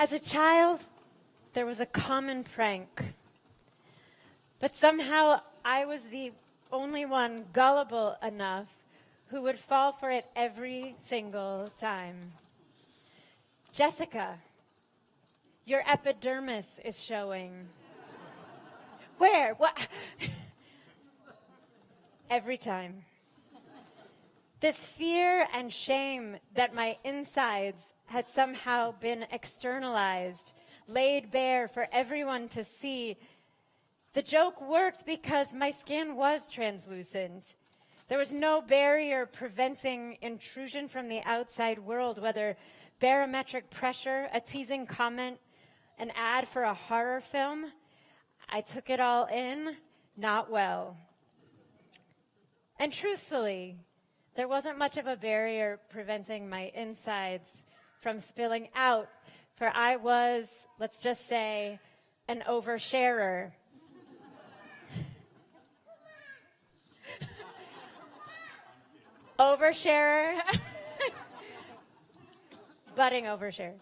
As a child, there was a common prank. But somehow I was the only one gullible enough who would fall for it every single time. Jessica, your epidermis is showing. Where? What? Every time. This fear and shame that my insides had somehow been externalized, laid bare for everyone to see. The joke worked because my skin was translucent. There was no barrier preventing intrusion from the outside world, whether barometric pressure, a teasing comment, an ad for a horror film. I took it all in, not well. And truthfully, there wasn't much of a barrier preventing my insides from spilling out, for I was, let's just say, an oversharer. Oversharer. Budding oversharer.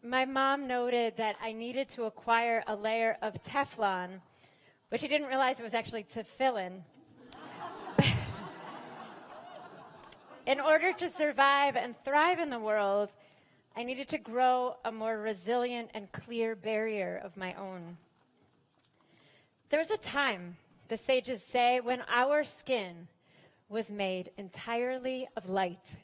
My mom noted that I needed to acquire a layer of Teflon, but she didn't realize it was actually tefillin. In order to survive and thrive in the world, I needed to grow a more resilient and clear barrier of my own. There was a time, the sages say, when our skin was made entirely of light.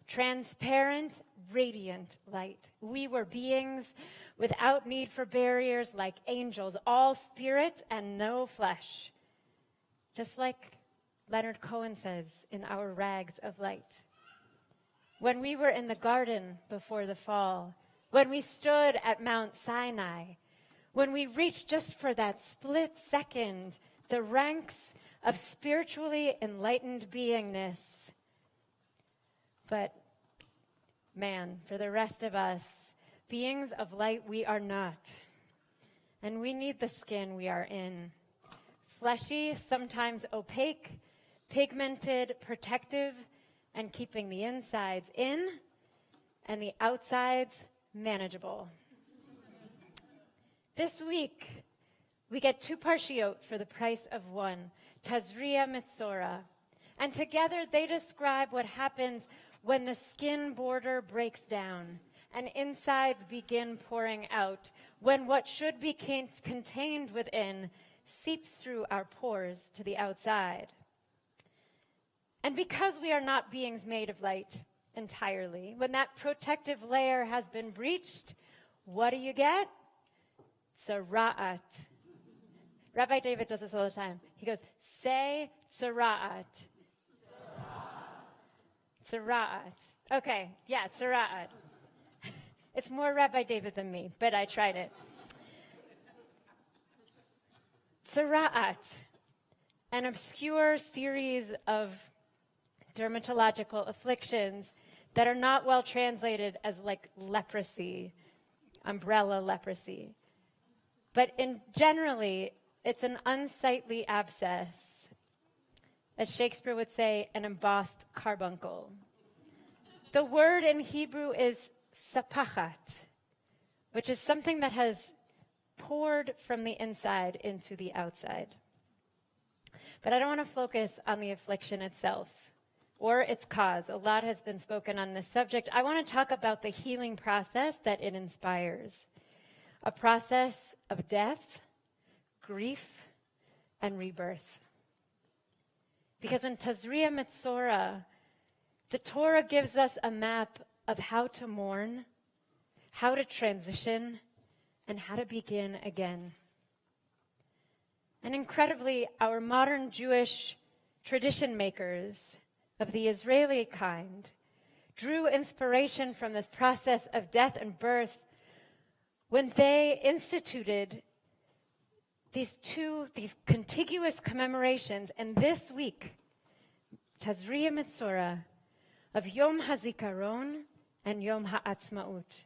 Transparent, radiant light. We were beings without need for barriers, like angels, all spirit and no flesh. Just like Leonard Cohen says in Our Rags of Light. When we were in the garden before the fall, when we stood at Mount Sinai, when we reached just for that split second the ranks of spiritually enlightened beingness. But man, for the rest of us, beings of light we are not. And we need the skin we are in. Fleshy, sometimes opaque, pigmented, protective, and keeping the insides in and the outsides manageable. This week, we get 2 parshiot for the price of 1, Tazria Mitzora. And together they describe what happens when the skin border breaks down and insides begin pouring out, when what should be contained within seeps through our pores to the outside. And because we are not beings made of light entirely, when that protective layer has been breached, what do you get? Tzara'at. Rabbi David does this all the time. He goes, say tzara'at. Tzara'at. Okay, yeah, tzara'at. It's more Rabbi David than me, but I tried it. Tzara'at, an obscure series of dermatological afflictions that are not well translated as like leprosy, umbrella leprosy. But generally, it's an unsightly abscess. As Shakespeare would say, an embossed carbuncle. The word in Hebrew is sapachat, which is something that has poured from the inside into the outside. But I don't want to focus on the affliction itself or its cause. A lot has been spoken on this subject. I want to talk about the healing process that it inspires. A process of death, grief, and rebirth. Because in Tazria Mitzora, the Torah gives us a map of how to mourn, how to transition, and how to begin again. And incredibly, our modern Jewish tradition makers of the Israeli kind drew inspiration from this process of death and birth when they instituted these contiguous commemorations, and this week, Tazria Mitzora, of Yom HaZikaron and Yom HaAtzmaut.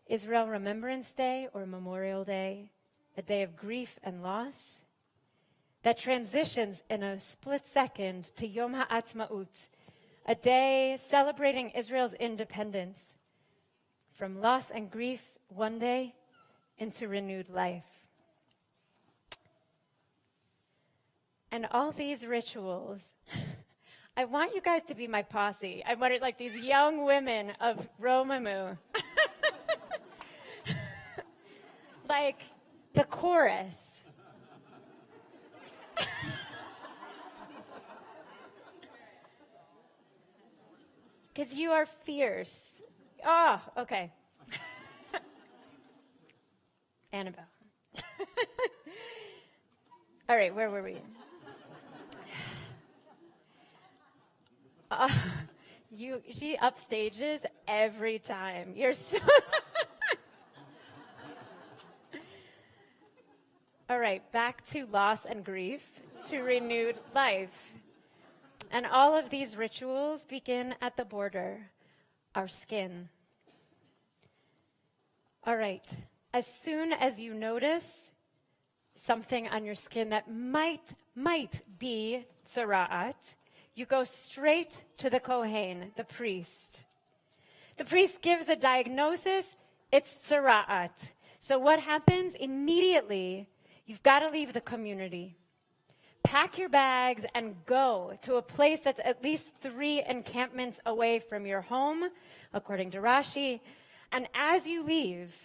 Israel Remembrance Day or Memorial Day, a day of grief and loss, that transitions in a split second to Yom HaAtzmaut, a day celebrating Israel's independence from loss and grief one day into renewed life. And all these rituals, I want you guys to be my posse. I wanted like these young women of Romamu. Like the chorus. Because you are fierce. Oh, okay. Annabelle. All right, where were we? She upstages every time. You're so... All right, back to loss and grief, to renewed life. And all of these rituals begin at the border, our skin. All right, as soon as you notice something on your skin that might be tzara'at, you go straight to the Kohen, the priest. The priest gives a diagnosis, it's tzara'at. So what happens? Immediately, you've got to leave the community. Pack your bags and go to a place that's at least 3 encampments away from your home, according to Rashi. And as you leave,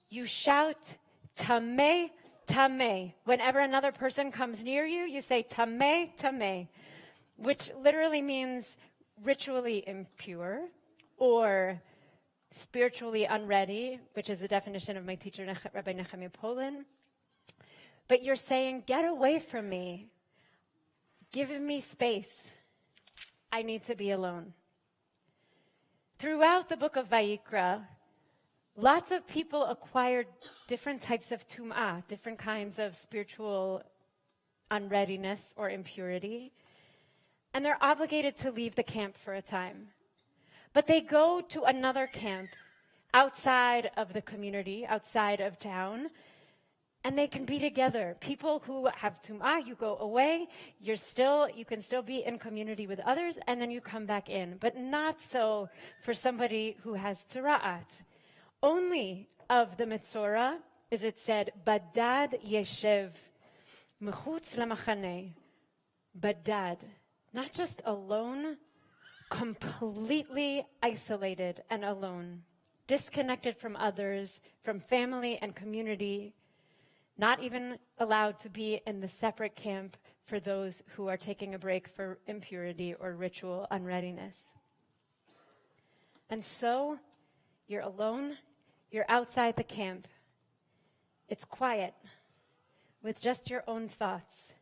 you shout, Tameh, Tameh. Whenever another person comes near you, you say, Tameh, Tameh, which literally means ritually impure or spiritually unready, which is the definition of my teacher, Rabbi Poland. But you're saying, get away from me. Give me space. I need to be alone. Throughout the book of Vayikra, lots of people acquired different types of tum'ah, different kinds of spiritual unreadiness or impurity, and they're obligated to leave the camp for a time. But they go to another camp outside of the community, outside of town, and they can be together. People who have tum'ah, you go away, you can still be in community with others, and then you come back in. But not so for somebody who has tzara'at. Only of the Metzora is it said, Badad Yeshev, Mechutz Lamachane, Badad. Not just alone, completely isolated and alone, disconnected from others, from family and community, not even allowed to be in the separate camp for those who are taking a break for impurity or ritual unreadiness. And so, you're alone, you're outside the camp. It's quiet, with just your own thoughts.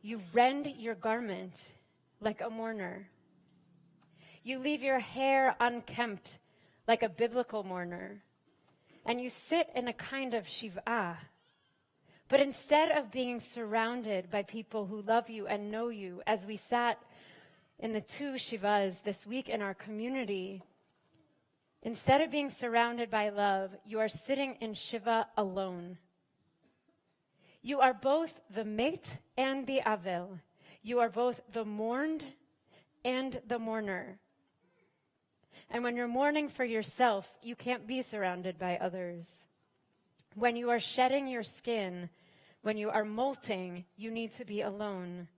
You rend your garment like a mourner. You leave your hair unkempt like a biblical mourner. And you sit in a kind of shiv'ah. But instead of being surrounded by people who love you and know you, as we sat in the 2 shivas this week in our community, instead of being surrounded by love, you are sitting in shiva alone. You are both the mate and the avel. You are both the mourned and the mourner. And when you're mourning for yourself, you can't be surrounded by others. When you are shedding your skin, when you are molting, you need to be alone.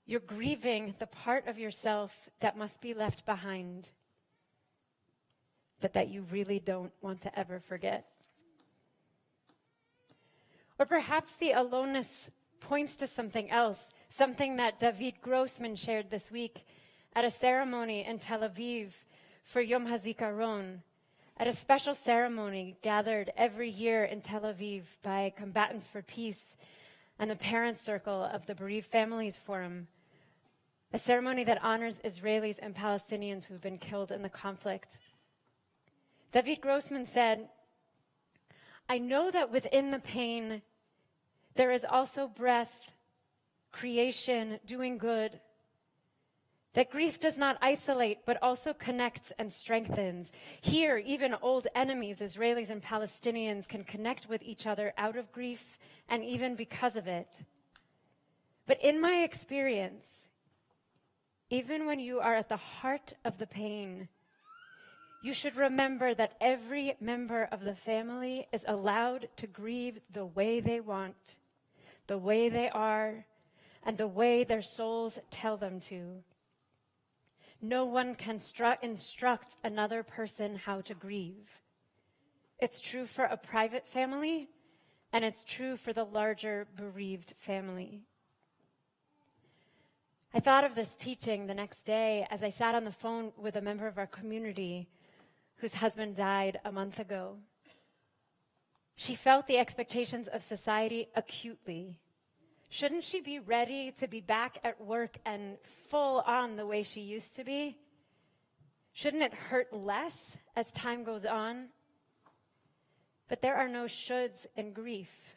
You're grieving the part of yourself that must be left behind, but that you really don't want to ever forget. Or perhaps the aloneness points to something else, something that David Grossman shared this week at a ceremony in Tel Aviv for Yom HaZikaron, at a special ceremony gathered every year in Tel Aviv by Combatants for Peace and the Parent Circle of the Bereaved Families Forum, a ceremony that honors Israelis and Palestinians who've been killed in the conflict. David Grossman said, I know that within the pain, there is also breath, creation, doing good. That grief does not isolate, but also connects and strengthens. Here, even old enemies, Israelis and Palestinians, can connect with each other out of grief and even because of it. But in my experience, even when you are at the heart of the pain, you should remember that every member of the family is allowed to grieve the way they want, the way they are, and the way their souls tell them to. No one can instruct another person how to grieve. It's true for a private family, and it's true for the larger bereaved family. I thought of this teaching the next day as I sat on the phone with a member of our community whose husband died a month ago. She felt the expectations of society acutely. Shouldn't she be ready to be back at work and full on the way she used to be? Shouldn't it hurt less as time goes on? But there are no shoulds in grief.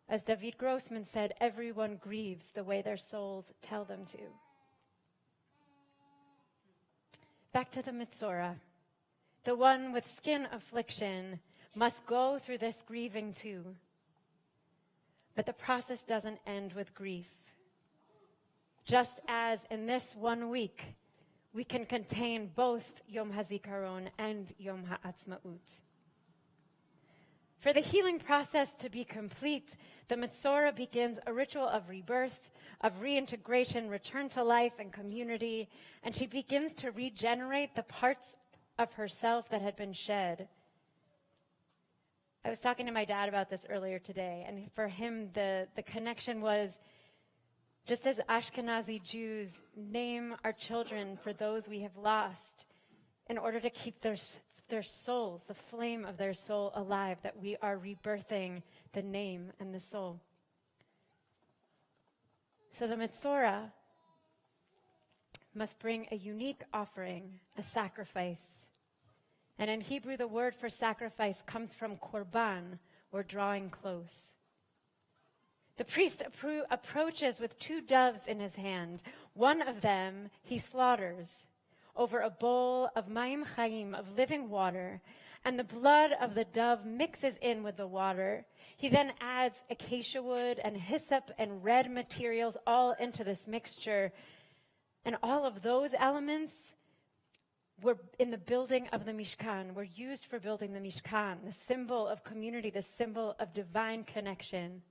As David Grossman said, everyone grieves the way their souls tell them to. Back to the Mitzorah. The one with skin affliction must go through this grieving too. But the process doesn't end with grief. Just as in this 1 week, we can contain both Yom HaZikaron and Yom HaAtzmaut. For the healing process to be complete, the Mitzorah begins a ritual of rebirth, of reintegration, return to life and community, and she begins to regenerate the parts of herself that had been shed. I was talking to my dad about this earlier today, and for him, the connection was, just as Ashkenazi Jews name our children for those we have lost in order to keep their souls, the flame of their soul alive, that we are rebirthing the name and the soul. So the Mitzorah must bring a unique offering, a sacrifice. And in Hebrew, the word for sacrifice comes from korban, or drawing close. The priest approaches with 2 doves in his hand. One of them he slaughters over a bowl of mayim chayim, of living water, and the blood of the dove mixes in with the water. He then adds acacia wood and hyssop and red materials all into this mixture. And all of those elements were in the building of the Mishkan, were used for building the Mishkan, the symbol of community, the symbol of divine connection.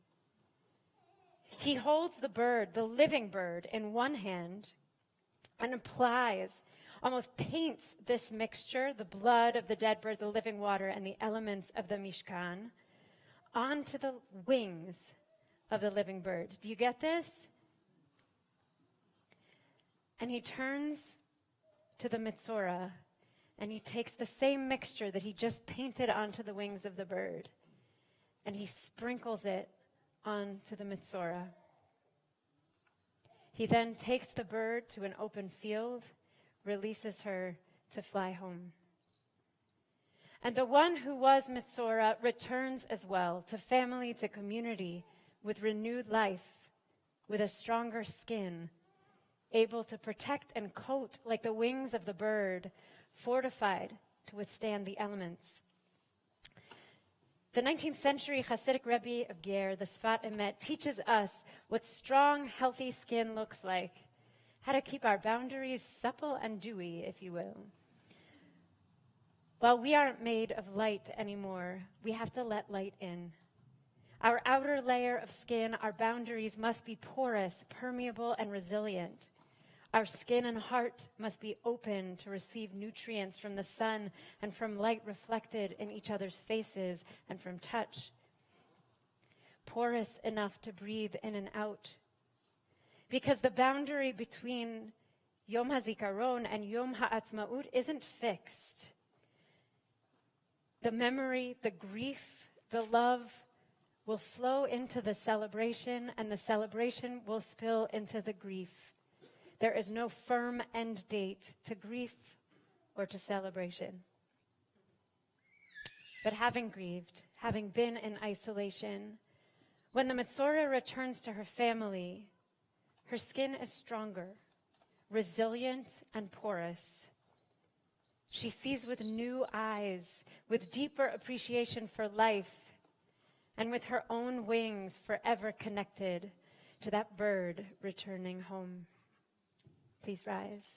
He holds the bird, the living bird, in one hand and applies, almost paints this mixture, the blood of the dead bird, the living water, and the elements of the Mishkan, onto the wings of the living bird. Do you get this? And he turns to the Mitzorah, and he takes the same mixture that he just painted onto the wings of the bird, and he sprinkles it onto the Mitzorah. He then takes the bird to an open field, releases her to fly home. And the one who was Mitzorah returns as well to family, to community, with renewed life, with a stronger skin, able to protect and coat like the wings of the bird, fortified to withstand the elements. The 19th century Hasidic Rabbi of Ger, the Sfat Emet, teaches us what strong, healthy skin looks like, how to keep our boundaries supple and dewy, if you will. While we aren't made of light anymore, we have to let light in. Our outer layer of skin, our boundaries must be porous, permeable, and resilient. Our skin and heart must be open to receive nutrients from the sun and from light reflected in each other's faces and from touch. Porous enough to breathe in and out. Because the boundary between Yom HaZikaron and Yom HaAtzmaut isn't fixed. The memory, the grief, the love will flow into the celebration, and the celebration will spill into the grief. There is no firm end date to grief or to celebration. But having grieved, having been in isolation, when the Mitzorah returns to her family, her skin is stronger, resilient, and porous. She sees with new eyes, with deeper appreciation for life, and with her own wings forever connected. to that bird returning home. Please rise.